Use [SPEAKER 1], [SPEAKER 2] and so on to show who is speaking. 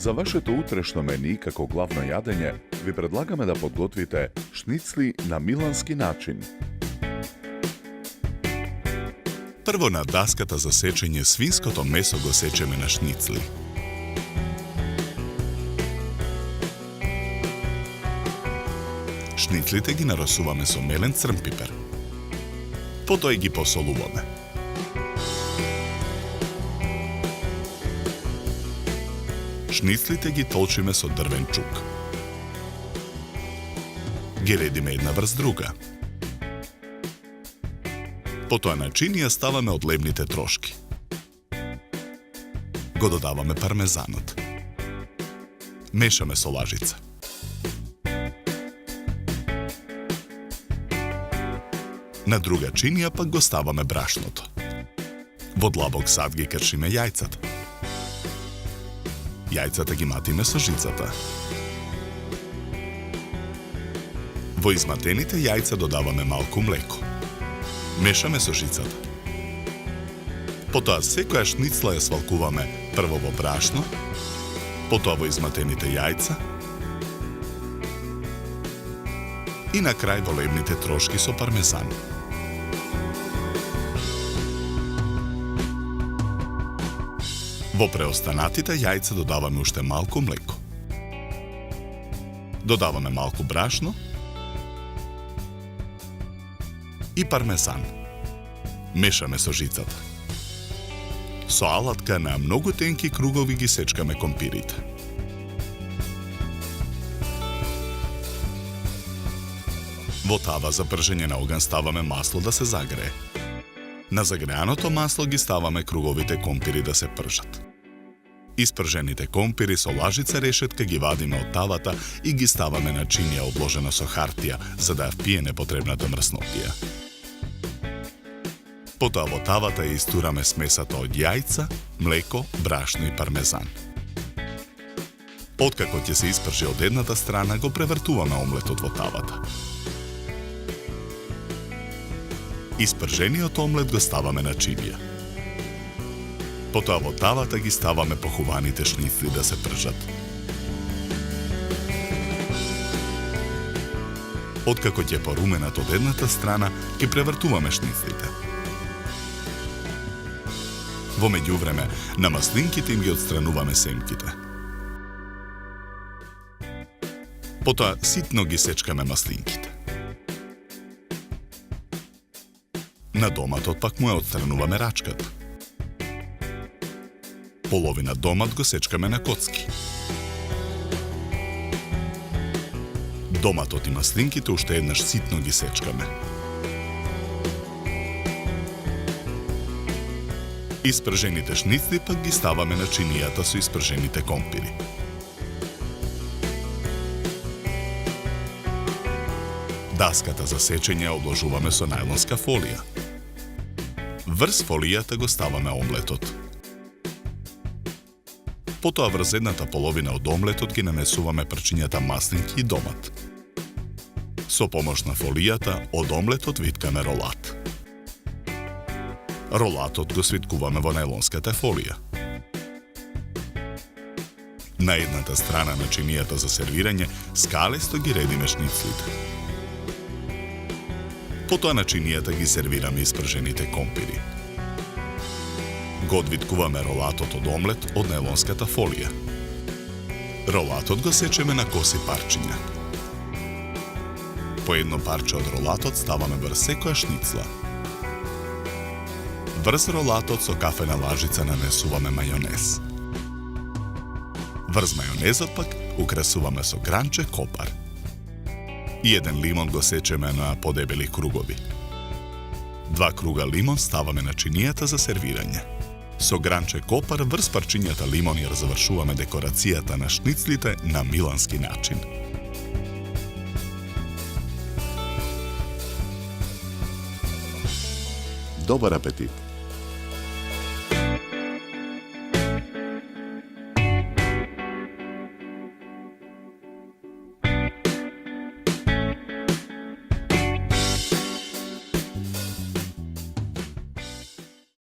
[SPEAKER 1] За вашето утрешно мени како главно јадење ви предлагаме да подготвите шницли на милански начин.
[SPEAKER 2] Прво на даската за сечење свинското месо го сечеме на шницли. Шницлите ги нарасуваме со мелен црн пипер. Потоа ги посолуваме. Шницлите ги толчиме со дрвен чук. Ги редиме една врз друга. Потоа на чинија ставаме одлебните трошки. Го додаваме пармезанот. Мешаме со лажица. На друга чинија пак го ставаме брашното. Во длабок сад ги кршиме јајцата. Јајцата ги матиме со жицата. Во изматените јајца додаваме малку млеко. Мешаме со жицата. Потоа секоја шницла ја свалкуваме прво во брашно, потоа во изматените јајца и на крај во лебните трошки со пармезан. Во преостанатите јајца додаваме уште малку млеко. Додаваме малку брашно и пармезан. Мешаме со жицата. Со алатка на многу тенки кругови ги сечкаме компирите. Во тава за пржење на оган ставаме масло да се загрее. На загреаното масло ги ставаме круговите компири да се пржат. Испржените компири со лажица решетка ги вадиме од тавата и ги ставаме на чинија обложена со хартија, за да ја впие непотребната мрснотија. Потоа во тавата ја истураме смесата од јајца, млеко, брашно и пармезан. Откако ќе се испржи од едната страна, го превртуваме омлетот во тавата. Испржениот омлет го ставаме на чинија. Потоа во тавата ги ставаме похуваните шницли да се пржат. Откако ќе поруменат од едната страна, ги превртуваме шницлите. Во меѓувреме, на маслинките им ги отстрануваме семките. Потоа ситно ги сечкаме маслинките. На доматот пак му ја отстрануваме рачката. Половина домат го сечкаме на коцки. Доматот и маслинките уште еднаш ситно ги сечкаме. Испржените шницли пак ги ставаме на чинијата со испржените компири. Даската за сечење обложуваме со најлонска фолија. Врз фолијата го ставаме омлетот. Потоа врз едната половина од омлетот ги нанесуваме прчињата маслинки и домат. Со помош на фолијата од омлетот виткаме ролат. Ролатот го свиткуваме во најлонската фолија. На едната страна на чинијата за сервирање скалесто ги редиме шницлите. Потоа на чинијата ги сервираме испржените компири. Го одвиткуваме ролатот од омлет од најлонската фолија. Ролатот го сечеме на коси парчиња. По едно парче од ролатот ставаме врз секоја шницла. Врз ролатот со кафена лажица нанесуваме мајонез. Врз мајонезот пак украсуваме со гранче копар. И еден лимон го сечеме на подебели кругови. 2 круга лимон ставаме на чинијата за сервирање. Со гранче копар врз парчињата лимон ја завршуваме декорацијата на шницлите на милански начин.
[SPEAKER 1] Добар апетит!